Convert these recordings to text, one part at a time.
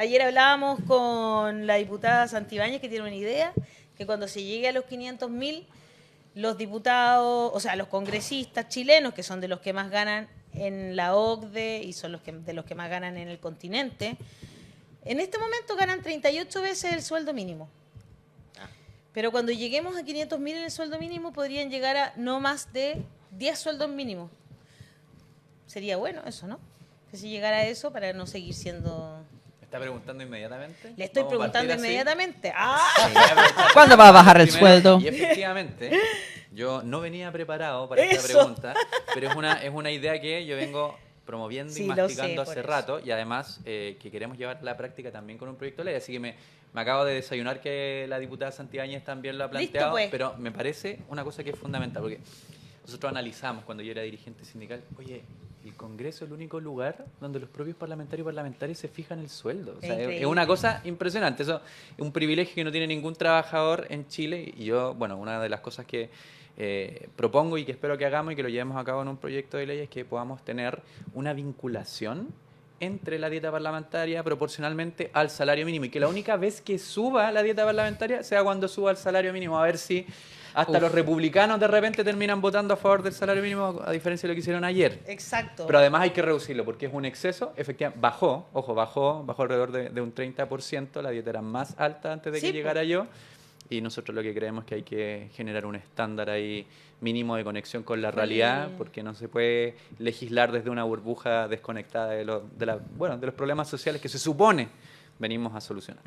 ayer hablábamos con la diputada Santibáñez, que tiene una idea, que cuando se llegue a los 500.000, los diputados, o sea, los congresistas chilenos, que son de los que más ganan en la OCDE y son de los que más ganan en el continente, en este momento ganan 38 veces el sueldo mínimo. Pero cuando lleguemos a 500.000 en el sueldo mínimo, podrían llegar a no más de 10 sueldos mínimos. Sería bueno eso, ¿no? Que si llegara a eso para no seguir siendo... ¿Me está preguntando inmediatamente? Le estoy preguntando inmediatamente. ¡Ah! Sí, ¿Cuándo va a bajar el sueldo? Y efectivamente, yo no venía preparado para esta pregunta, pero es una idea que yo vengo promoviendo y masticando hace rato, y además que queremos llevar a la práctica también con un proyecto de ley, así que me acabo de desayunar que la diputada Santibáñez también lo ha planteado. Listo, pues. Pero me parece una cosa que es fundamental, porque nosotros analizamos cuando yo era dirigente sindical, oye, el Congreso es el único lugar donde los propios parlamentarios y parlamentarias se fijan el sueldo. O sea, es una cosa impresionante. Eso es un privilegio que no tiene ningún trabajador en Chile. Y yo, bueno, una de las cosas que propongo y que espero que hagamos y que lo llevemos a cabo en un proyecto de ley es que podamos tener una vinculación entre la dieta parlamentaria proporcionalmente al salario mínimo, y que la única vez que suba la dieta parlamentaria sea cuando suba el salario mínimo, a ver si hasta los republicanos de repente terminan votando a favor del salario mínimo, a diferencia de lo que hicieron ayer. Exacto. Pero además hay que reducirlo porque es un exceso. Efectivamente, bajó alrededor de un 30%, la dieta era más alta antes de que llegara yo, y nosotros lo que creemos es que hay que generar un estándar ahí mínimo de conexión con la realidad, porque no se puede legislar desde una burbuja desconectada de los problemas sociales que se supone venimos a solucionar.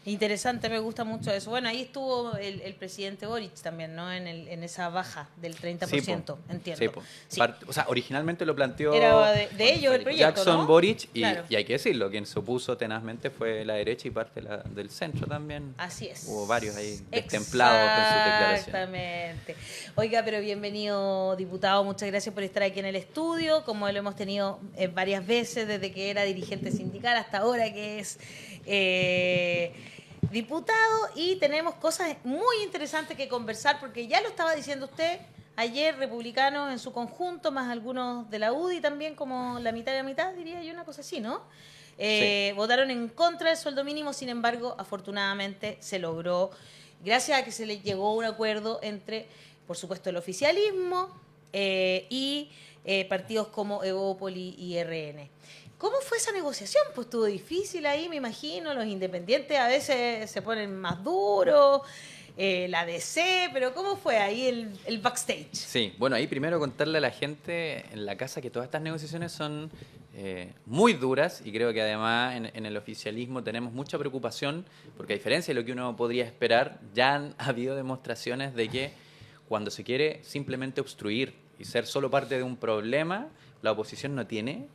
Interesante, me gusta mucho eso. Bueno, ahí estuvo el presidente Boric también, ¿no? En esa baja del 30%, sí, entiendo. Sí. O sea, originalmente lo planteó... Era de ellos el proyecto, Jackson, ¿no? Boric, y hay que decirlo, quien se opuso tenazmente fue la derecha y parte del centro también. Así es. Hubo varios ahí destemplados con sus declaraciones. Exactamente. Oiga, pero bienvenido, diputado. Muchas gracias por estar aquí en el estudio, como lo hemos tenido varias veces, desde que era dirigente sindical hasta ahora que es diputado, y tenemos cosas muy interesantes que conversar, porque ya lo estaba diciendo usted, ayer republicanos en su conjunto, más algunos de la UDI también, como la mitad y la mitad, diría yo, una cosa así, ¿no? Votaron en contra del sueldo mínimo. Sin embargo, afortunadamente se logró, gracias a que se le llegó a un acuerdo entre, por supuesto, el oficialismo y partidos como Evópoli y RN. ¿Cómo fue esa negociación? Pues estuvo difícil ahí, me imagino. Los independientes a veces se ponen más duros, la DC, pero ¿cómo fue ahí el backstage? Sí, bueno, ahí primero contarle a la gente en la casa que todas estas negociaciones son muy duras, y creo que además en el oficialismo tenemos mucha preocupación, porque a diferencia de lo que uno podría esperar, ya han habido demostraciones de que cuando se quiere simplemente obstruir y ser solo parte de un problema, la oposición no tiene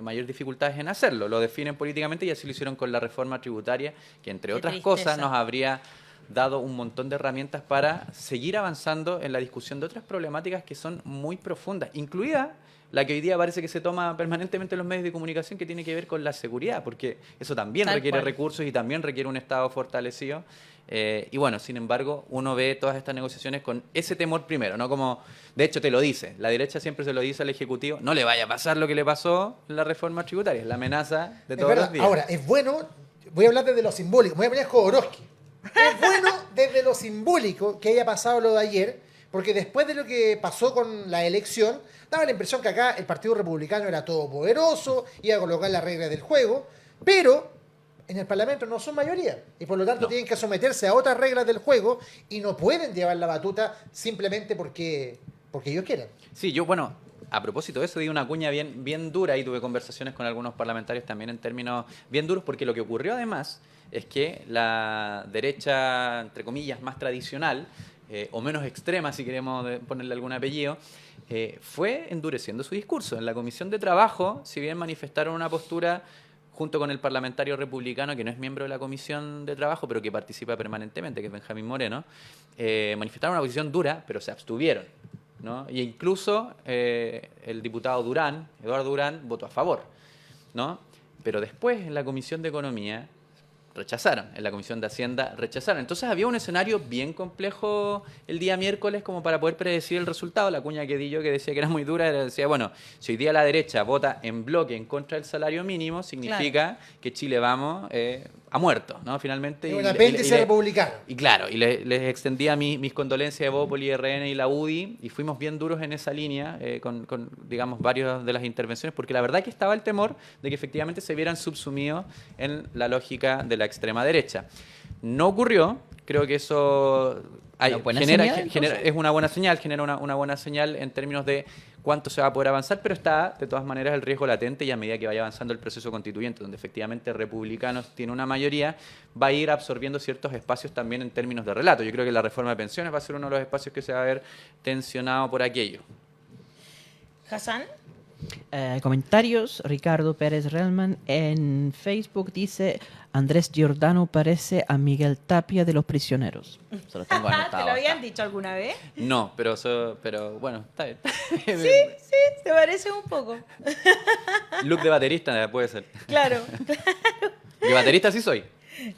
mayor dificultades en hacerlo. Lo definen políticamente, y así lo hicieron con la reforma tributaria, que entre otras cosas nos habría dado un montón de herramientas para seguir avanzando en la discusión de otras problemáticas que son muy profundas, incluida la que hoy día parece que se toma permanentemente en los medios de comunicación, que tiene que ver con la seguridad, porque eso también requiere recursos y también requiere un Estado fortalecido. Y bueno, sin embargo, uno ve todas estas negociaciones con ese temor primero, ¿no? Como, de hecho te lo dice, la derecha siempre se lo dice al Ejecutivo, no le vaya a pasar lo que le pasó en la reforma tributaria, es la amenaza de todos los días. Ahora, es bueno, voy a hablar desde lo simbólico, voy a poner Jodorowsky. Es bueno desde lo simbólico que haya pasado lo de ayer, porque después de lo que pasó con la elección, daba la impresión que acá el Partido Republicano era todopoderoso, iba a colocar las reglas del juego, pero en el Parlamento no son mayoría, y por lo tanto tienen que someterse a otras reglas del juego, y no pueden llevar la batuta simplemente porque ellos quieran. Sí, yo, bueno, a propósito de eso, di una cuña bien dura, y tuve conversaciones con algunos parlamentarios también en términos bien duros, porque lo que ocurrió además es que la derecha, entre comillas, más tradicional, o menos extrema, si queremos ponerle algún apellido, fue endureciendo su discurso. En la Comisión de Trabajo, si bien manifestaron una postura junto con el parlamentario republicano, que no es miembro de la Comisión de Trabajo, pero que participa permanentemente, que es Benjamín Moreno, manifestaron una posición dura, pero se abstuvieron, ¿no? Y incluso el diputado Eduardo Durán, votó a favor, ¿no? Pero después, en la Comisión de Economía, rechazaron, en la Comisión de Hacienda rechazaron. Entonces había un escenario bien complejo el día miércoles como para poder predecir el resultado. La cuña que di yo, que decía que era muy dura, decía, bueno, si hoy día la derecha vota en bloque en contra del salario mínimo, significa que Chile vamos a muerto, ¿no? Finalmente. Es un apéndice republicano. Y claro, y les extendía mis condolencias a Evópoli, RN y la UDI, y fuimos bien duros en esa línea, con, digamos, varias de las intervenciones, porque la verdad que estaba el temor de que efectivamente se vieran subsumidos en la lógica de la extrema derecha. No ocurrió, creo que eso es una buena señal, genera una buena señal en términos de cuánto se va a poder avanzar, pero está de todas maneras el riesgo latente y a medida que vaya avanzando el proceso constituyente, donde efectivamente Republicanos tiene una mayoría, va a ir absorbiendo ciertos espacios también en términos de relato. Yo creo que la reforma de pensiones va a ser uno de los espacios que se va a ver tensionado por aquello. Hassan. Comentarios, Ricardo Pérez Relman en Facebook dice: Andrés Giordano parece a Miguel Tapia de Los Prisioneros. Se lo tengo anotado. ¿Te lo habían dicho alguna vez? No, pero bueno, está bien. Sí, te parece un poco. Look de baterista puede ser. Claro. De baterista sí soy.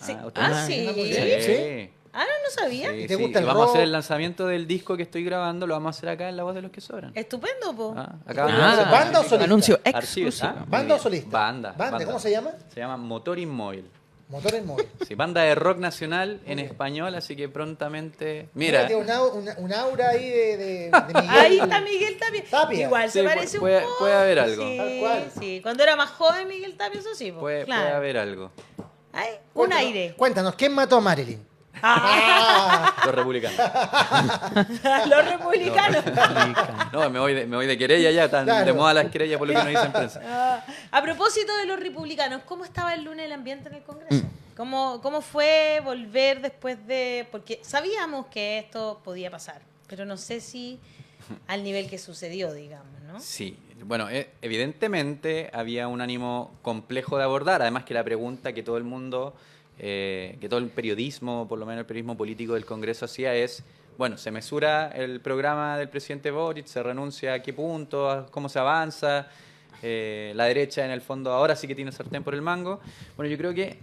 Sí. ¿usted? Sí. Sí. No sabía. Sí, ¿Y te sí. gusta el Y vamos a hacer rock? el lanzamiento del disco que estoy grabando, lo vamos a hacer acá en La Voz de los que Sobran. Estupendo, po. ¿Banda o solista? Anuncio Archivos, exclusivo. muy ¿Banda o bien. solista? Banda. ¿Cómo se llama? Se llama Motor Inmóvil. Motor en móvil. Sí, banda de rock nacional en español, así que prontamente... Mira, Tiene un aura ahí de Miguel. Ahí está Miguel Tapia. Tapia. Igual Sí, se parece puede- un poco. puede haber algo. Sí, Tal cual. sí. Cuando era más joven Miguel Tapia, eso sí, po. puede Claro. haber algo. Ay, un Cuéntanos- aire. Cuéntanos, ¿quién mató a Marilyn? Los republicanos. Los republicanos. No, me voy de querella ya, están Claro. de moda las querellas por lo que nos dicen prensa. A propósito de los republicanos, ¿cómo estaba el lunes el ambiente en el Congreso? ¿Cómo fue volver después de...? Porque sabíamos que esto podía pasar, pero no sé si al nivel que sucedió, digamos, ¿no? Sí, bueno, evidentemente había un ánimo complejo de abordar, además que la pregunta que todo el mundo, que todo el periodismo, por lo menos el periodismo político del Congreso hacía es, bueno, se mesura el programa del presidente Boric, se renuncia a qué punto, a cómo se avanza, la derecha en el fondo ahora sí que tiene sartén por el mango. Bueno, yo creo que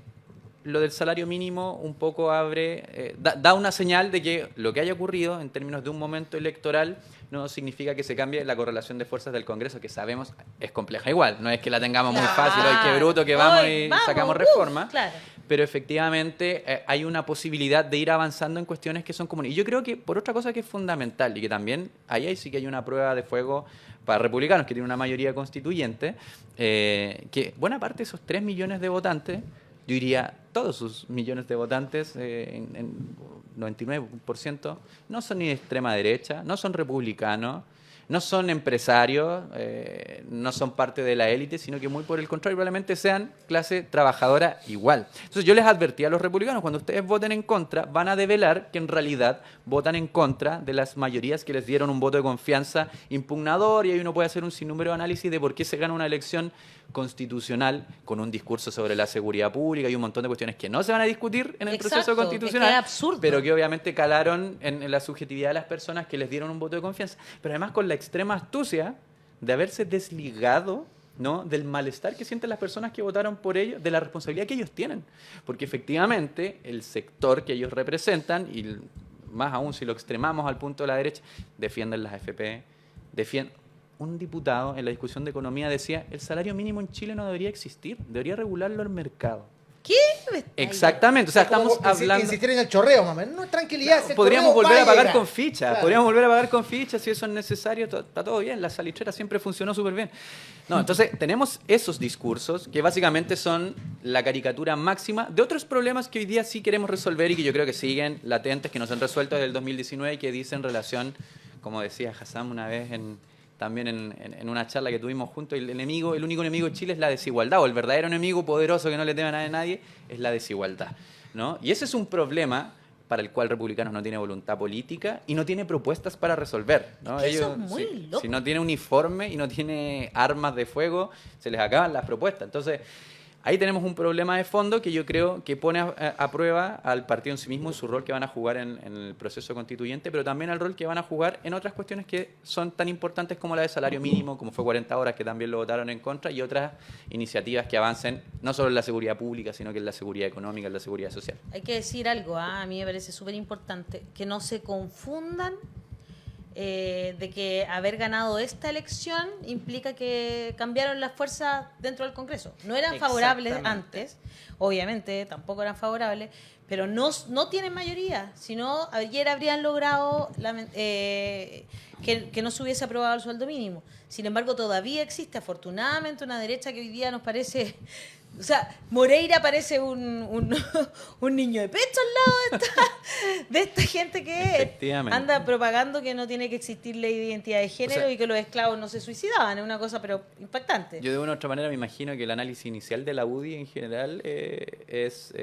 lo del salario mínimo un poco abre, da una señal de que lo que haya ocurrido en términos de un momento electoral no significa que se cambie la correlación de fuerzas del Congreso, que sabemos es compleja igual. No es que la tengamos muy fácil, hoy qué bruto que vamos y sacamos reforma. Claro. Pero efectivamente hay una posibilidad de ir avanzando en cuestiones que son comunes. Y yo creo que por otra cosa que es fundamental y que también ahí sí que hay una prueba de fuego para republicanos, que tienen una mayoría constituyente, que buena parte de esos 3 millones de votantes, yo diría todos sus millones de votantes, en 99%, no son ni de extrema derecha, no son republicanos, no son empresarios, no son parte de la élite, sino que muy por el contrario probablemente sean clase trabajadora igual. Entonces yo les advertí a los republicanos, cuando ustedes voten en contra, van a develar que en realidad votan en contra de las mayorías que les dieron un voto de confianza impugnador, y ahí uno puede hacer un sinnúmero de análisis de por qué se gana una elección constitucional con un discurso sobre la seguridad pública y un montón de cuestiones que no se van a discutir en el Exacto, proceso es que constitucional, es absurdo. pero que obviamente calaron en la subjetividad de las personas que les dieron un voto de confianza, pero además con la extrema astucia de haberse desligado, ¿no?, del malestar que sienten las personas que votaron por ellos, de la responsabilidad que ellos tienen, porque efectivamente el sector que ellos representan, y más aún si lo extremamos al punto de la derecha, defienden las AFP, un diputado en la discusión de economía decía, el salario mínimo en Chile no debería existir, debería regularlo el mercado. ¿Qué? Exactamente, o sea, estamos hablando... Insistir en el chorreo, mamá. No, tranquilidad. el Podríamos chorreo volver va a pagar llegar. con ficha, Claro. podríamos volver a pagar con ficha si eso es necesario, está todo bien, la salitrera siempre funcionó súper bien. No, entonces tenemos esos discursos que básicamente son la caricatura máxima de otros problemas que hoy día sí queremos resolver y que yo creo que siguen latentes, que no se han resuelto desde el 2019 y que dicen relación, como decía Hassan una vez también en una charla que tuvimos juntos, el único enemigo de Chile es la desigualdad, o el verdadero enemigo poderoso que no le teme a nadie es la desigualdad, ¿no? Y ese es un problema para el cual Republicanos no tiene voluntad política y no tiene propuestas para resolver, ¿no? Es que eso es muy loco. Si no tiene uniforme y no tiene armas de fuego, se les acaban las propuestas. Entonces, Ahí tenemos un problema de fondo que yo creo que pone a prueba al partido en sí mismo, en su rol que van a jugar en el proceso constituyente, pero también al rol que van a jugar en otras cuestiones que son tan importantes como la de salario mínimo, como fue 40 horas, que también lo votaron en contra, y otras iniciativas que avancen no solo en la seguridad pública, sino que en la seguridad económica, en la seguridad social. Hay que decir algo, a mí me parece súper importante, que no se confundan de que haber ganado esta elección implica que cambiaron las fuerzas dentro del Congreso. No eran favorables antes, obviamente, tampoco eran favorables, pero no tienen mayoría, sino ayer habrían logrado que no se hubiese aprobado el sueldo mínimo. Sin embargo, todavía existe, afortunadamente, una derecha que hoy día nos parece... O sea, Moreira parece un niño de pecho al lado de esta gente que anda propagando que no tiene que existir ley de identidad de género, y que los esclavos no se suicidaban. Es una cosa pero impactante. Yo de una u otra manera me imagino que el análisis inicial de la UDI en general es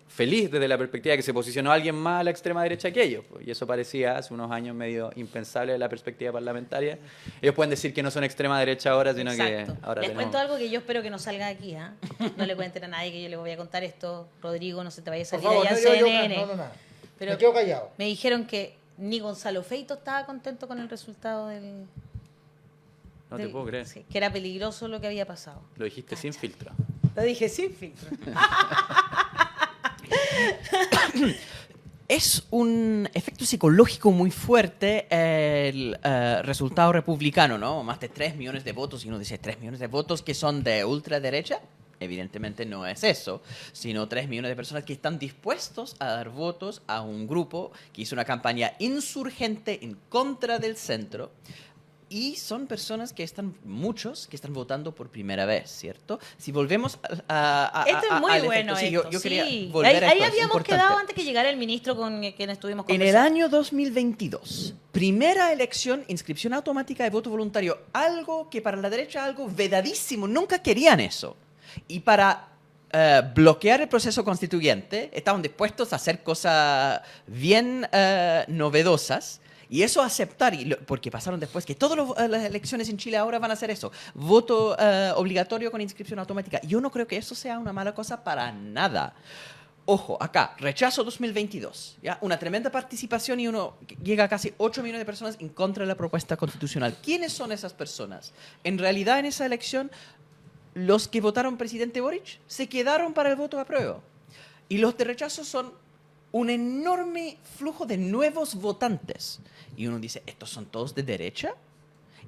feliz desde la perspectiva de que se posicionó alguien más a la extrema derecha que ellos. Y eso parecía hace unos años medio impensable desde la perspectiva parlamentaria. Ellos pueden decir que no son extrema derecha ahora, sino Exacto. que ahora Les tenemos... cuento algo que yo espero que no salga aquí, ¿eh? No le cuenten a nadie que yo le voy a contar esto. Rodrigo, no se te vaya a salir Por favor, allá en no, CNN. no, nada. Pero Me quedo callado. me dijeron que ni Gonzalo Feito estaba contento con el resultado del... No te puedo creer. Sí, que era peligroso lo que había pasado. Lo dijiste sin filtro. Lo dije sin filtro. Es un efecto psicológico muy fuerte el resultado republicano, ¿no? Más de 3 millones de votos, y uno dice 3 millones de votos que son de ultraderecha. Evidentemente no es eso, sino 3 millones de personas que están dispuestos a dar votos a un grupo que hizo una campaña insurgente en contra del centro. Y son personas que muchos que están votando por primera vez, ¿cierto? Si volvemos a Esto es muy bueno. Sí, esto, yo quería sí. volver a Ahí esto, es habíamos importante. quedado antes que llegara el ministro con quien estuvimos En conversando. el año 2022, primera elección, inscripción automática de voto voluntario, algo que para la derecha algo vedadísimo, nunca querían eso. Y para bloquear el proceso constituyente, estaban dispuestos a hacer cosas bien novedosas. Y eso aceptar, porque pasaron después que todas las elecciones en Chile ahora van a hacer eso. Voto obligatorio con inscripción automática. Yo no creo que eso sea una mala cosa para nada. Ojo, acá, rechazo 2022. ¿Ya? Una tremenda participación y llega a casi 8 millones de personas en contra de la propuesta constitucional. ¿Quiénes son esas personas? En realidad, en esa elección, los que votaron presidente Boric se quedaron para el voto a prueba. Y los de rechazo son un enorme flujo de nuevos votantes. Y uno dice, ¿estos son todos de derecha?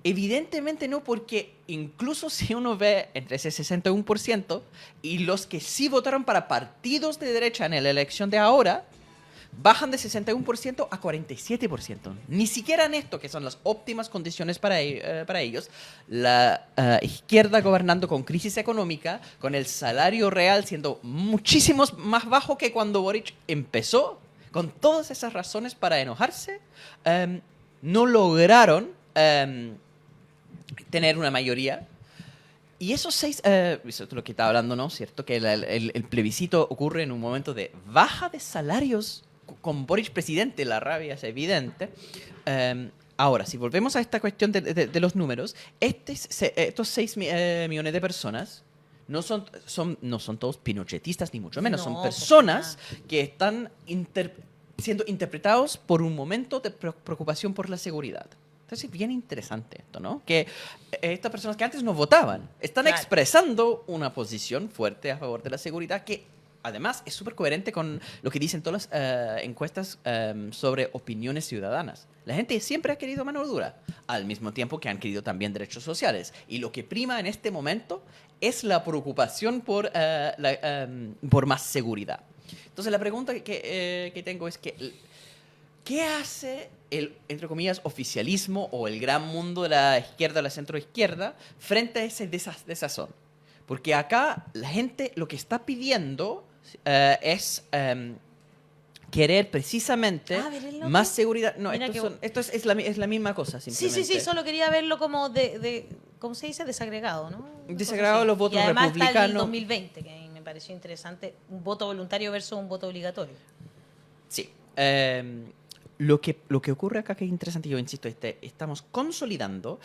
Evidentemente no, porque incluso si uno ve entre ese 61% y los que sí votaron para partidos de derecha en la elección de ahora, bajan de 61% a 47%. Ni siquiera en esto, que son las óptimas condiciones para ellos, la izquierda gobernando con crisis económica, con el salario real siendo muchísimo más bajo que cuando Boric empezó, con todas esas razones para enojarse, no lograron tener una mayoría. Y esos 6, eso es lo que estaba hablando, ¿no? ¿Cierto? Que el plebiscito ocurre en un momento de baja de salarios con Boric presidente, la rabia es evidente. Ahora, si volvemos a esta cuestión de los números, estos 6 millones de personas no son todos pinochetistas, ni mucho menos. No, son personas que están siendo interpretados por un momento de preocupación por la seguridad. Entonces es bien interesante esto, ¿no? Que estas personas que antes no votaban están expresando una posición fuerte a favor de la seguridad que además es súper coherente con lo que dicen todas las encuestas sobre opiniones ciudadanas. La gente siempre ha querido mano dura, al mismo tiempo que han querido también derechos sociales. Y lo que prima en este momento es la preocupación por más seguridad. Entonces la pregunta que tengo es que ¿qué hace el, entre comillas, oficialismo o el gran mundo de la izquierda, la centroizquierda, frente a ese desazón? Porque acá la gente lo que está pidiendo es querer precisamente más seguridad. No, esto es la misma cosa, simplemente. Sí, solo quería verlo como ¿cómo se dice? Desagregado, ¿no? Desagregado de los votos y además republicanos. está el 2020, que me pareció interesante, un voto voluntario versus un voto obligatorio. Sí. lo que ocurre acá que es interesante, yo insisto, estamos consolidando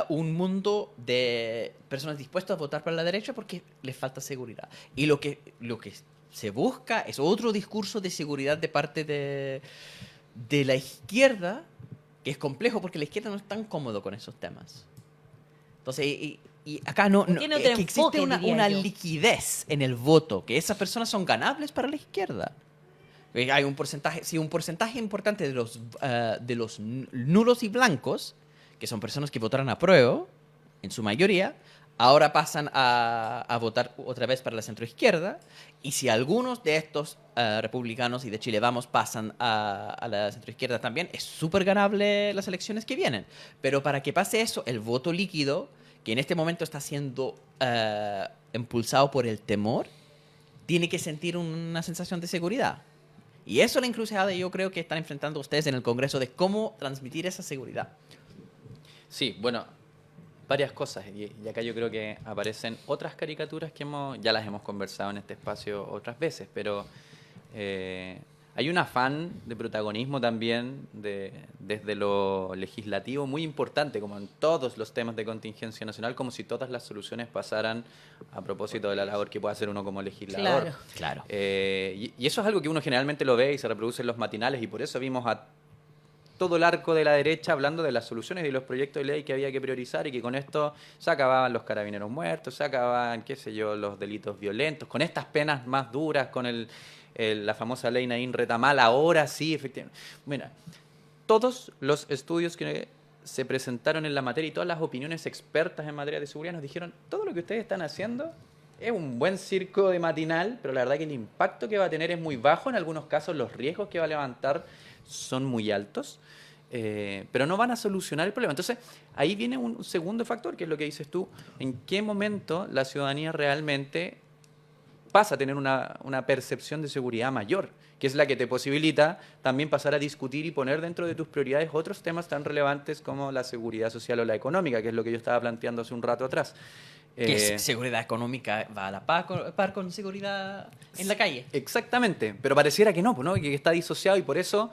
un mundo de personas dispuestas a votar para la derecha porque les falta seguridad. Y lo que se busca es otro discurso de seguridad de parte de la izquierda, que es complejo porque la izquierda no es tan cómodo con esos temas. Entonces, y acá no Tiene es otro que existe enfoque, una diría yo. liquidez en el voto, que esas personas son ganables para la izquierda. Hay un porcentaje importante de los nulos y blancos, que son personas que votaron a prueba, en su mayoría, ahora pasan a votar otra vez para la centroizquierda, y si algunos de estos republicanos y de Chile Vamos pasan a la centroizquierda también, es súper ganable las elecciones que vienen. Pero para que pase eso, el voto líquido, que en este momento está siendo impulsado por el temor, tiene que sentir una sensación de seguridad. Y eso es la encrucijada yo creo que están enfrentando ustedes en el Congreso de cómo transmitir esa seguridad. Sí, bueno, varias cosas. Y acá yo creo que aparecen otras caricaturas que ya las hemos conversado en este espacio otras veces, pero hay un afán de protagonismo también desde lo legislativo muy importante, como en todos los temas de contingencia nacional, como si todas las soluciones pasaran a propósito de la labor que puede hacer uno como legislador. Claro. Y eso es algo que uno generalmente lo ve y se reproduce en los matinales, y por eso vimos a todo el arco de la derecha hablando de las soluciones y de los proyectos de ley que había que priorizar, y que con esto se acababan los carabineros muertos, se acababan, qué sé yo, los delitos violentos, con estas penas más duras, con la famosa ley Naín Retamal, ahora sí, efectivamente. Mira, todos los estudios que se presentaron en la materia y todas las opiniones expertas en materia de seguridad nos dijeron, todo lo que ustedes están haciendo es un buen circo de matinal, pero la verdad que el impacto que va a tener es muy bajo, en algunos casos los riesgos que va a levantar son muy altos, pero no van a solucionar el problema. Entonces, ahí viene un segundo factor, que es lo que dices tú, en qué momento la ciudadanía realmente pasa a tener una percepción de seguridad mayor, que es la que te posibilita también pasar a discutir y poner dentro de tus prioridades otros temas tan relevantes como la seguridad social o la económica, que es lo que yo estaba planteando hace un rato atrás. Que seguridad económica va a la par con seguridad en la calle. Exactamente, pero pareciera que no, pues, ¿no? Que está disociado, y por eso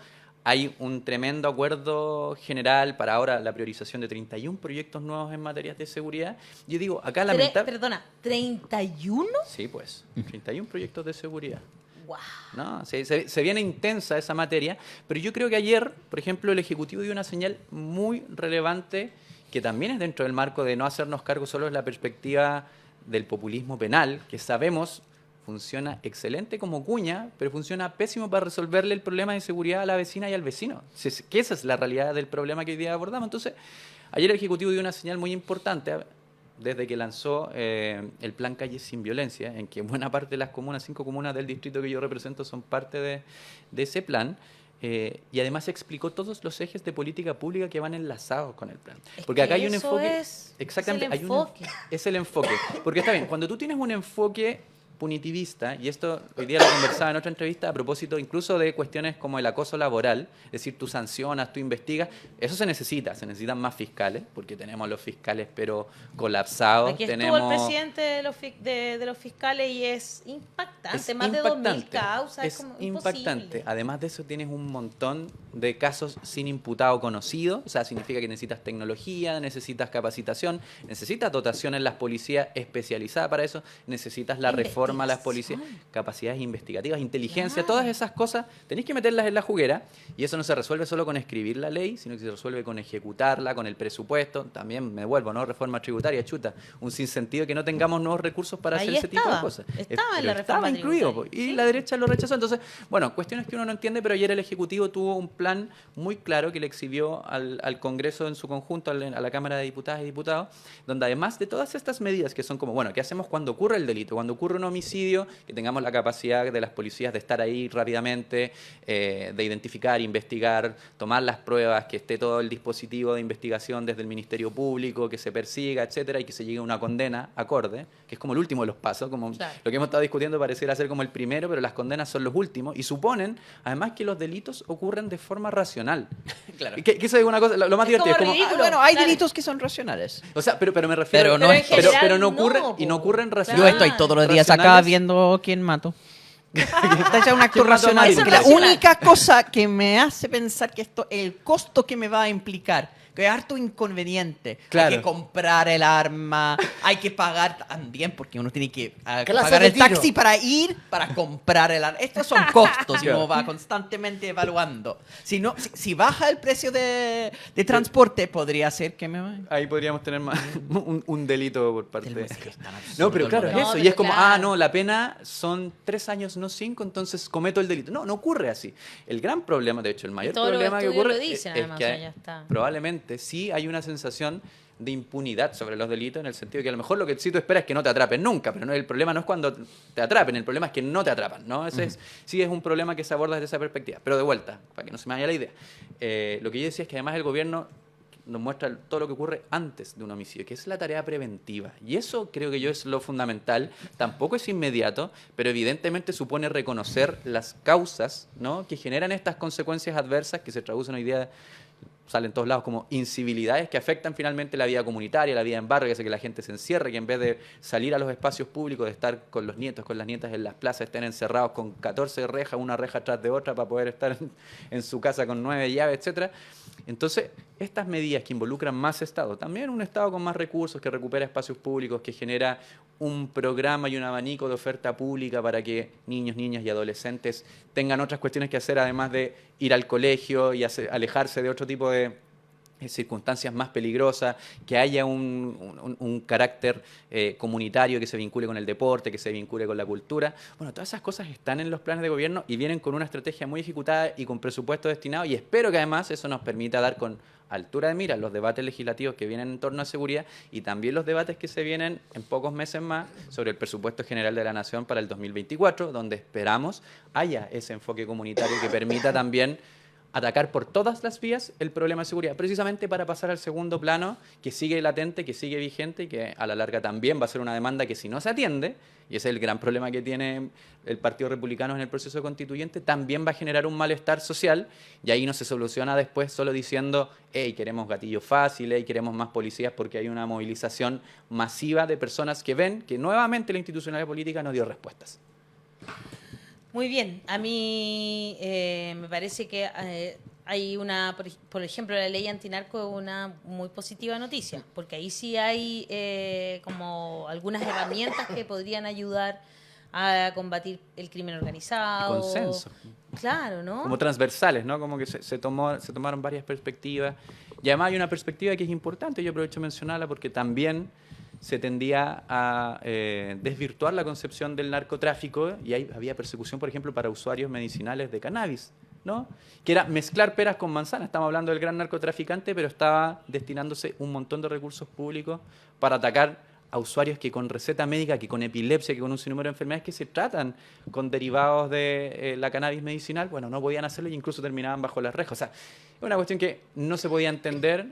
hay un tremendo acuerdo general para ahora la priorización de 31 proyectos nuevos en materia de seguridad. Yo digo, acá lamentablemente... Perdona, ¿31? Sí, pues, 31 proyectos de seguridad. Wow. ¿No? Se viene intensa esa materia, pero yo creo que ayer, por ejemplo, el Ejecutivo dio una señal muy relevante, que también es dentro del marco de no hacernos cargo solo de la perspectiva del populismo penal, que sabemos funciona excelente como cuña, pero funciona pésimo para resolverle el problema de seguridad a la vecina y al vecino. Que esa es la realidad del problema que hoy día abordamos. Entonces, ayer el Ejecutivo dio una señal muy importante desde que lanzó el Plan Calles Sin Violencia, en que buena parte de las comunas, 5 comunas del distrito que yo represento, son parte de ese plan. Y además explicó todos los ejes de política pública que van enlazados con el plan. Porque acá hay un enfoque... Exactamente, es el enfoque. Porque está bien, cuando tú tienes un enfoque punitivista, y esto hoy día lo conversaba en otra entrevista a propósito incluso de cuestiones como el acoso laboral, es decir, tú sancionas, tú investigas, eso se necesitan más fiscales, porque tenemos los fiscales pero colapsados. Aquí estuvo el presidente de los fiscales y es impactante, más de 2.000 causas, es como impactante. Imposible. Además de eso tienes un montón de casos sin imputado conocido, o sea, significa que necesitas tecnología, necesitas capacitación, necesitas dotación en las policías especializada para eso, necesitas la reforma a las policías, capacidades investigativas, inteligencia, todas esas cosas tenéis que meterlas en la juguera, y eso no se resuelve solo con escribir la ley, sino que se resuelve con ejecutarla, con el presupuesto. También me vuelvo, ¿no? Reforma tributaria, chuta, un sinsentido que no tengamos nuevos recursos para hacer ese tipo de cosas. Estaba en la reforma incluido, tributaria, y ¿sí? La derecha lo rechazó. Entonces, bueno, cuestiones que uno no entiende, pero ayer el Ejecutivo tuvo un plan muy claro que le exhibió al Congreso en su conjunto, a la Cámara de Diputadas y Diputados, donde además de todas estas medidas que son como, bueno, ¿qué hacemos cuando ocurre el delito? Cuando ocurre un homicidio, que tengamos la capacidad de las policías de estar ahí rápidamente, de identificar, investigar, tomar las pruebas, que esté todo el dispositivo de investigación desde el Ministerio Público, que se persiga, etcétera, y que se llegue a una condena acorde, que es como el último de los pasos, como claro. Lo que hemos estado discutiendo pareciera ser como el primero, pero las condenas son los últimos, y suponen, además, que los delitos ocurren de forma racional. Claro. Que eso es una cosa, lo más divertido. Es como, ridículo. Bueno, hay Claro. delitos que son racionales. o sea, pero me refiero... Pero no en general pero no ocurren, no, y no ocurren claro. Yo estoy todos los días acá racionales. viendo quién mato. Está ya un acto ¿Quién mató a racional. Mario? Porque la Eso es racional. única cosa que me hace pensar que esto, el costo que me va a implicar, que es harto inconveniente. Claro. Hay que comprar el arma, hay que pagar también, porque uno tiene que Clase pagar de el tiro. taxi para ir, para comprar el arma. Estos son costos y Claro. uno va constantemente evaluando. Si, no, si baja el precio de transporte, podría ser que me... Ahí podríamos tener más un delito por parte Del- de... es que es tan No, absurdo pero el claro, es modelo. No, eso. Y pero es como, claro. no, la pena son 3 años, no 5, entonces cometo el delito. No, no ocurre así. El gran problema, de hecho, el mayor todos los problema que estudios ocurre lo dicen, es además, que o sea, ya está. probablemente sí hay una sensación de impunidad sobre los delitos, en el sentido de que a lo mejor lo que sí tú esperas es que no te atrapen nunca, pero no, el problema no es cuando te atrapen, el problema es que no te atrapan, ¿no? Ese sí es un problema que se aborda desde esa perspectiva. Pero de vuelta, para que no se me vaya la idea, lo que yo decía es que además el gobierno nos muestra todo lo que ocurre antes de un homicidio, que es la tarea preventiva. Y eso creo que yo es lo fundamental. Tampoco es inmediato, pero evidentemente supone reconocer las causas, ¿no?, que generan estas consecuencias adversas que se traducen hoy día, salen en todos lados, como incivilidades que afectan finalmente la vida comunitaria, la vida en barrio, que hace que la gente se encierre, que en vez de salir a los espacios públicos, de estar con los nietos, con las nietas en las plazas, estén encerrados con 14 rejas, una reja tras de otra, para poder estar en su casa con 9 llaves, etcétera. Entonces, estas medidas que involucran más Estado, también un Estado con más recursos, que recupera espacios públicos, que genera un programa y un abanico de oferta pública para que niños, niñas y adolescentes tengan otras cuestiones que hacer, además de ir al colegio y alejarse de otro tipo de circunstancias más peligrosas, que haya un carácter comunitario que se vincule con el deporte, que se vincule con la cultura. Bueno, todas esas cosas están en los planes de gobierno y vienen con una estrategia muy ejecutada y con presupuesto destinado, y espero que además eso nos permita dar con altura de mira los debates legislativos que vienen en torno a seguridad y también los debates que se vienen en pocos meses más sobre el presupuesto general de la Nación para el 2024, donde esperamos haya ese enfoque comunitario que permita también atacar por todas las vías el problema de seguridad, precisamente para pasar al segundo plano, que sigue latente, que sigue vigente y que a la larga también va a ser una demanda que, si no se atiende, y ese es el gran problema que tiene el Partido Republicano en el proceso constituyente, también va a generar un malestar social, y ahí no se soluciona después solo diciendo, hey, queremos gatillos fáciles, hey, queremos más policías, porque hay una movilización masiva de personas que ven que nuevamente la institucionalidad política no dio respuestas. Muy bien, a mí me parece que hay una, por ejemplo, la ley antinarco es una muy positiva noticia, porque ahí sí hay como algunas herramientas que podrían ayudar a combatir el crimen organizado. Consenso. Claro, ¿no? Como transversales, ¿no? Como que se tomaron varias perspectivas. Y además hay una perspectiva que es importante, yo aprovecho de mencionarla, porque también se tendía a desvirtuar la concepción del narcotráfico, y había persecución, por ejemplo, para usuarios medicinales de cannabis, ¿no? Que era mezclar peras con manzanas. Estamos hablando del gran narcotraficante, pero estaba destinándose un montón de recursos públicos para atacar a usuarios que con receta médica, que con epilepsia, que con un sinnúmero de enfermedades que se tratan con derivados de la cannabis medicinal, bueno, no podían hacerlo e incluso terminaban bajo las rejas. O sea, es una cuestión que no se podía entender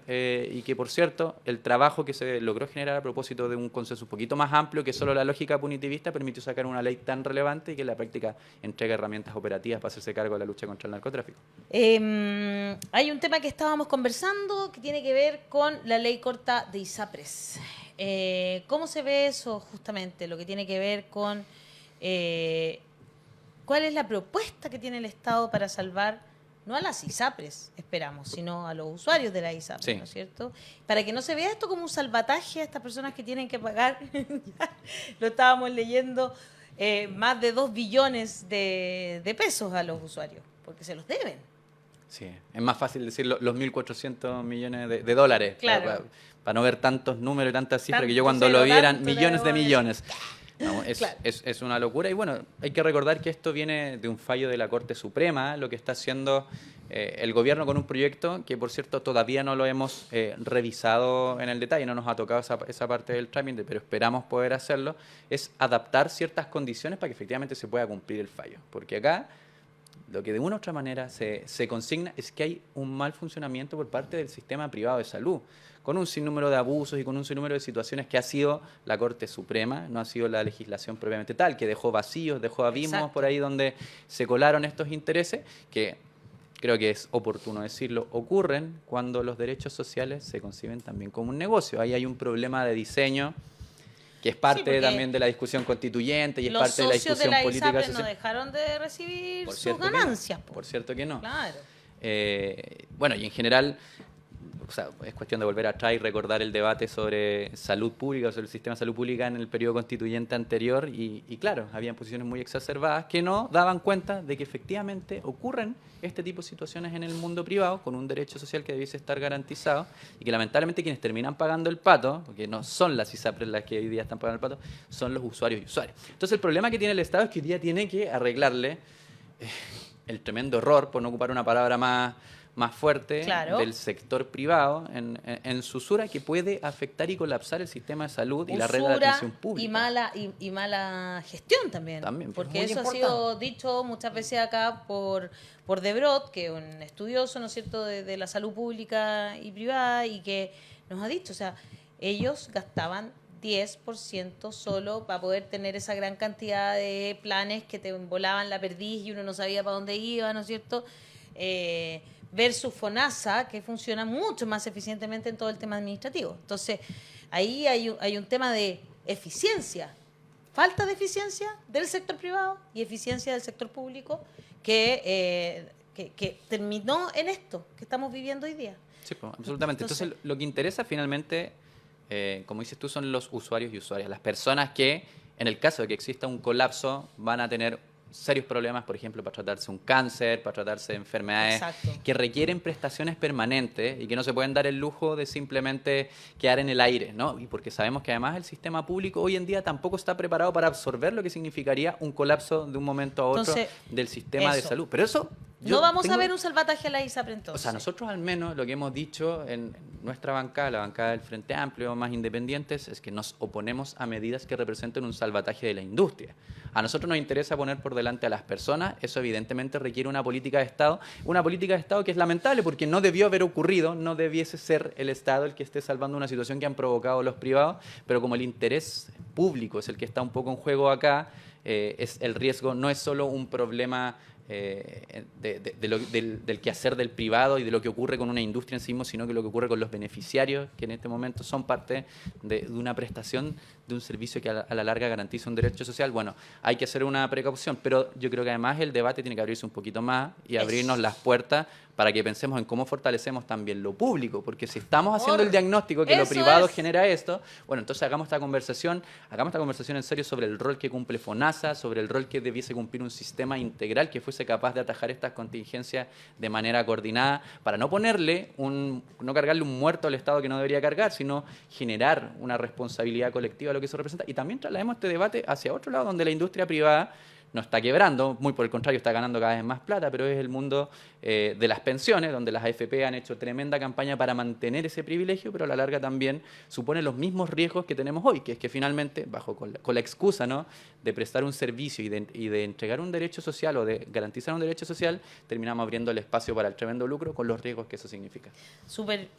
y que, por cierto, el trabajo que se logró generar a propósito de un consenso un poquito más amplio que solo la lógica punitivista permitió sacar una ley tan relevante y que en la práctica entrega herramientas operativas para hacerse cargo de la lucha contra el narcotráfico. Hay un tema que estábamos conversando que tiene que ver con la ley corta de ISAPRES. ¿Cómo se ve eso justamente? Lo que tiene que ver con cuál es la propuesta que tiene el Estado para salvar, no a las ISAPRES, esperamos, sino a los usuarios de la ISAPRES, Sí. ¿no es cierto? Para que no se vea esto como un salvataje a estas personas que tienen que pagar, ya lo estábamos leyendo, más de 2 billones de pesos a los usuarios, porque se los deben. Sí, es más fácil decir los 1.400 millones de dólares, Claro. para no ver tantos números y tantas cifras, que yo Tanto cuando lo cero, vi eran tanto millones de neurones. millones. No, Claro. es una locura. Y bueno, hay que recordar que esto viene de un fallo de la Corte Suprema, lo que está haciendo el gobierno con un proyecto que, por cierto, todavía no lo hemos revisado en el detalle, no nos ha tocado esa parte del trámite, pero esperamos poder hacerlo, es adaptar ciertas condiciones para que efectivamente se pueda cumplir el fallo. Porque acá lo que de una u otra manera se consigna es que hay un mal funcionamiento por parte del sistema privado de salud, con un sinnúmero de abusos y con un sinnúmero de situaciones que ha sido la Corte Suprema, no ha sido la legislación propiamente tal, que dejó vacíos, dejó abismos Exacto. por ahí donde se colaron estos intereses, que creo que es oportuno decirlo, ocurren cuando los derechos sociales se conciben también como un negocio. Ahí hay un problema de diseño que es parte porque también de la discusión constituyente y es los parte de la socios de discusión la política ISAPRE no social. dejaron de recibir Por sus cierto que no. ganancias. Po. Por cierto que no. Claro. Bueno, y en general, o sea, es cuestión de volver atrás y recordar el debate sobre salud pública, sobre el sistema de salud pública en el periodo constituyente anterior y claro, habían posiciones muy exacerbadas que no daban cuenta de que efectivamente ocurren este tipo de situaciones en el mundo privado con un derecho social que debiese estar garantizado y que lamentablemente quienes terminan pagando el pato, porque no son las ISAPRES las que hoy día están pagando el pato, son los usuarios y usuarias. Entonces el problema que tiene el Estado es que hoy día tiene que arreglarle el tremendo error, por no ocupar una palabra más fuerte, Claro. del sector privado en su usura que puede afectar y colapsar el sistema de salud y la red de Usura atención pública. y mala gestión también. También, porque muy eso importante. ha sido dicho muchas veces acá por De Brot, que es un estudioso, ¿no es cierto?, de la salud pública y privada, y que nos ha dicho, o sea, ellos gastaban 10% solo para poder tener esa gran cantidad de planes que te volaban la perdiz y uno no sabía para dónde iba, ¿no es cierto? Versus FONASA, que funciona mucho más eficientemente en todo el tema administrativo. Entonces, ahí hay un tema de eficiencia, falta de eficiencia del sector privado y eficiencia del sector público que terminó en esto que estamos viviendo hoy día. Sí, pues, absolutamente. Entonces, lo que interesa finalmente, como dices tú, son los usuarios y usuarias. Las personas que, en el caso de que exista un colapso, van a tener serios problemas, por ejemplo, para tratarse un cáncer, para tratarse de enfermedades Exacto. que requieren prestaciones permanentes y que no se pueden dar el lujo de simplemente quedar en el aire, ¿no? Y porque sabemos que además el sistema público hoy en día tampoco está preparado para absorber lo que significaría un colapso de un momento a otro Entonces, del sistema de eso. salud. Pero eso... No vamos a ver un salvataje a la ISAPRE O entonces. sea, nosotros al menos lo que hemos dicho en nuestra bancada, la bancada del Frente Amplio, más independientes, es que nos oponemos a medidas que representen un salvataje de la industria. A nosotros nos interesa poner por delante a las personas, eso evidentemente requiere una política de Estado que es lamentable porque no debió haber ocurrido, no debiese ser el Estado el que esté salvando una situación que han provocado los privados, pero como el interés público es el que está un poco en juego acá, es el riesgo no es solo un problema del quehacer del privado y de lo que ocurre con una industria en sí mismo, sino que lo que ocurre con los beneficiarios, que en este momento son parte de una prestación de un servicio que a la larga garantiza un derecho social. Bueno, hay que hacer una precaución, pero yo creo que además el debate tiene que abrirse un poquito más y abrirnos las puertas para que pensemos en cómo fortalecemos también lo público, porque si estamos haciendo el diagnóstico que lo Eso privado es. genera esto, bueno, entonces hagamos esta conversación en serio sobre el rol que cumple FONASA, sobre el rol que debiese cumplir un sistema integral que fuese capaz de atajar estas contingencias de manera coordinada, para no no cargarle un muerto al Estado que no debería cargar, sino generar una responsabilidad colectiva a lo que eso representa. Y también traslademos este debate hacia otro lado, donde la industria privada no está quebrando, muy por el contrario, está ganando cada vez más plata, pero es el mundo de las pensiones, donde las AFP han hecho tremenda campaña para mantener ese privilegio, pero a la larga también supone los mismos riesgos que tenemos hoy, que es que finalmente, con la excusa, ¿no?, de prestar un servicio y de entregar un derecho social o de garantizar un derecho social, terminamos abriendo el espacio para el tremendo lucro con los riesgos que eso significa. Súper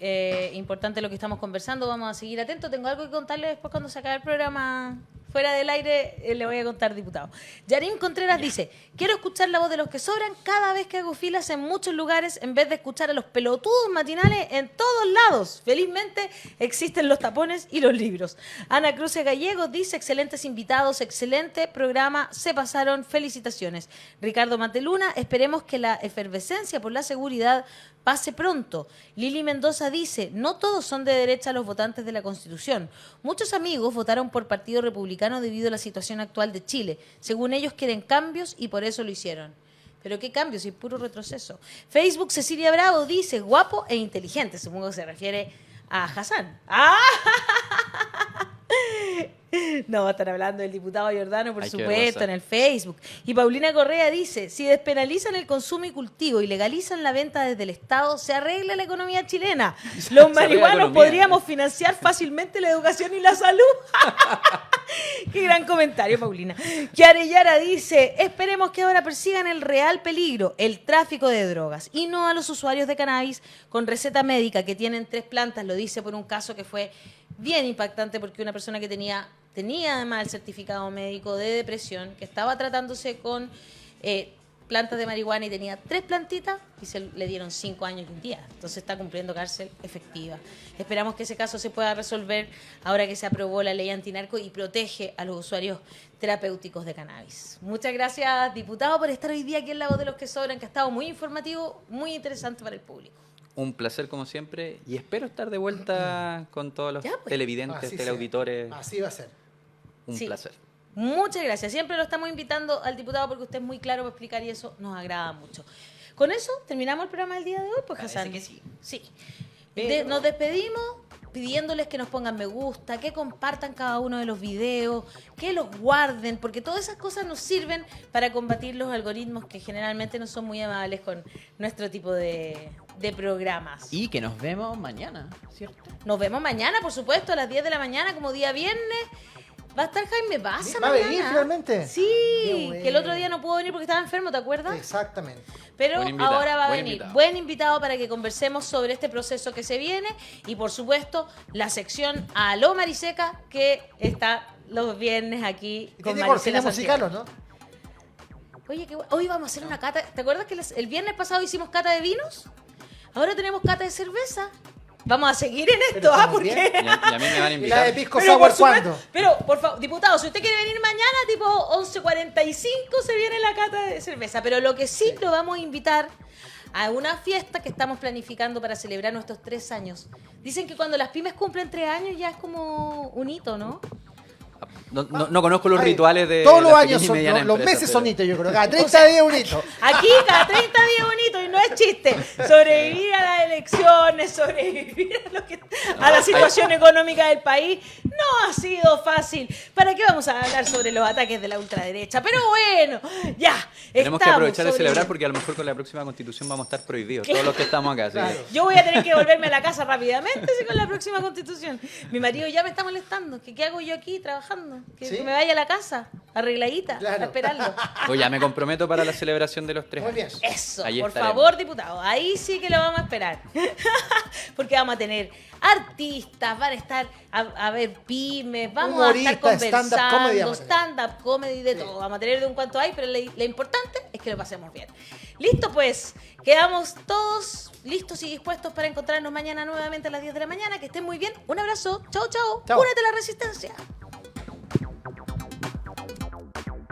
importante lo que estamos conversando, vamos a seguir atentos. Tengo algo que contarle después cuando se acabe el programa. Fuera del aire le voy a contar, diputado. Yarín Contreras dice, quiero escuchar la voz de los que sobran cada vez que hago filas en muchos lugares en vez de escuchar a los pelotudos matinales en todos lados. Felizmente existen los tapones y los libros. Ana Cruz Gallegos dice, excelentes invitados, excelente programa, se pasaron, felicitaciones. Ricardo Mateluna, esperemos que la efervescencia por la seguridad pase pronto. Lili Mendoza dice, no todos son de derecha los votantes de la Constitución. Muchos amigos votaron por Partido Republicano debido a la situación actual de Chile. Según ellos quieren cambios y por eso lo hicieron. Pero qué cambios, y puro retroceso. Facebook Cecilia Bravo dice, guapo e inteligente. Supongo que se refiere a Hassan. ¡Ah! No, están hablando del diputado Giordano, por Ay, qué supuesto, vergüenza. en el Facebook. Y Paulina Correa dice, si despenalizan el consumo y cultivo y legalizan la venta desde el Estado, se arregla la economía chilena. Los Se arregla la marihuanos economía. podríamos financiar fácilmente la educación y la salud. Qué gran comentario, Paulina. Chiara dice, esperemos que ahora persigan el real peligro, el tráfico de drogas, y no a los usuarios de cannabis con receta médica que tienen 3 plantas. Lo dice por un caso que fue bien impactante porque una persona que tenía además el certificado médico de depresión, que estaba tratándose con plantas de marihuana y tenía 3 plantitas y le dieron 5 años y un día. Entonces está cumpliendo cárcel efectiva. Esperamos que ese caso se pueda resolver ahora que se aprobó la ley antinarco y protege a los usuarios terapéuticos de cannabis. Muchas gracias, diputado, por estar hoy día aquí en La Voz de los que Sobran, que ha estado muy informativo, muy interesante para el público. Un placer como siempre y espero estar de vuelta con todos los Ya, pues. televidentes, Así teleauditores. sea. Así va a ser. Un Sí. placer. Muchas gracias. Siempre lo estamos invitando al diputado porque usted es muy claro para explicar y eso nos agrada mucho. Con eso terminamos el programa del día de hoy, pues, Parece Hassan. que sí. Sí. Pero- Nos despedimos pidiéndoles que nos pongan me gusta, que compartan cada uno de los videos, que los guarden, porque todas esas cosas nos sirven para combatir los algoritmos que generalmente no son muy amables con nuestro tipo de programas. Y que nos vemos mañana, ¿cierto? Nos vemos mañana, por supuesto, a las 10 de la mañana, como día viernes. Va a estar Jaime Baza ¿Va a mañana. venir finalmente? Sí, Qué bueno. que el otro día no pudo venir porque estaba enfermo, ¿te acuerdas? Exactamente. Pero Buen invitado, ahora va a buen venir. invitado. Buen invitado para que conversemos sobre este proceso que se viene y, por supuesto, la sección Aló Mariseca, que está los viernes aquí ¿Y con tiene Marisela cortina musical Santiago. o no? Oye, hoy vamos a hacer una cata. ¿Te acuerdas que el viernes pasado hicimos cata de vinos? Ahora tenemos cata de cerveza. Vamos a seguir en esto, estamos porque... bien. Y a mí me van a ¿Y la de invitar. Pisco Pero, Sour por supuesto- cuándo? pero, por favor, diputado, si usted quiere venir mañana, tipo 11:45, se viene la cata de cerveza. Pero lo que sí lo vamos a invitar a una fiesta que estamos planificando para celebrar nuestros 3 años. Dicen que cuando las pymes cumplen 3 años ya es como un hito, ¿no? No conozco los Ay, rituales de todos los las años pequeñas y son, medianas los empresas, meses pero- son hitos, yo creo. Cada 30 días un hito. Aquí cada 30 días bonito y no es chiste. Sobrevivir a las elecciones, sobrevivir a la situación económica del país no ha sido fácil. ¿Para qué vamos a hablar sobre los ataques de la ultraderecha? Pero bueno, ya. Tenemos que estamos aprovechar de sobre- celebrar porque a lo mejor con la próxima constitución vamos a estar prohibidos, todos los que estamos acá. así que- Claro. Yo voy a tener que volverme a la casa rápidamente sí, con la próxima constitución. Mi marido ya me está molestando. ¿Qué hago yo aquí trabajando? Que ¿Sí? me vaya a la casa, arregladita, Claro. a esperarlo. Oye, ya me comprometo para la celebración de los 3 Muy años. bien. Eso, Ahí por estaremos. favor, diputado. Ahí sí que lo vamos a esperar. Porque vamos a tener artistas, van a estar a ver pymes, vamos a estar Humoristas, stand-up comedy conversando, vamos a tener. stand-up comedy, de todo. Vamos a tener de un cuanto hay, pero lo importante es que lo pasemos bien. Listo, pues. Quedamos todos listos y dispuestos para encontrarnos mañana nuevamente a las 10 de la mañana. Que estén muy bien. Un abrazo. Chau, chau. Chau. Únete a la resistencia.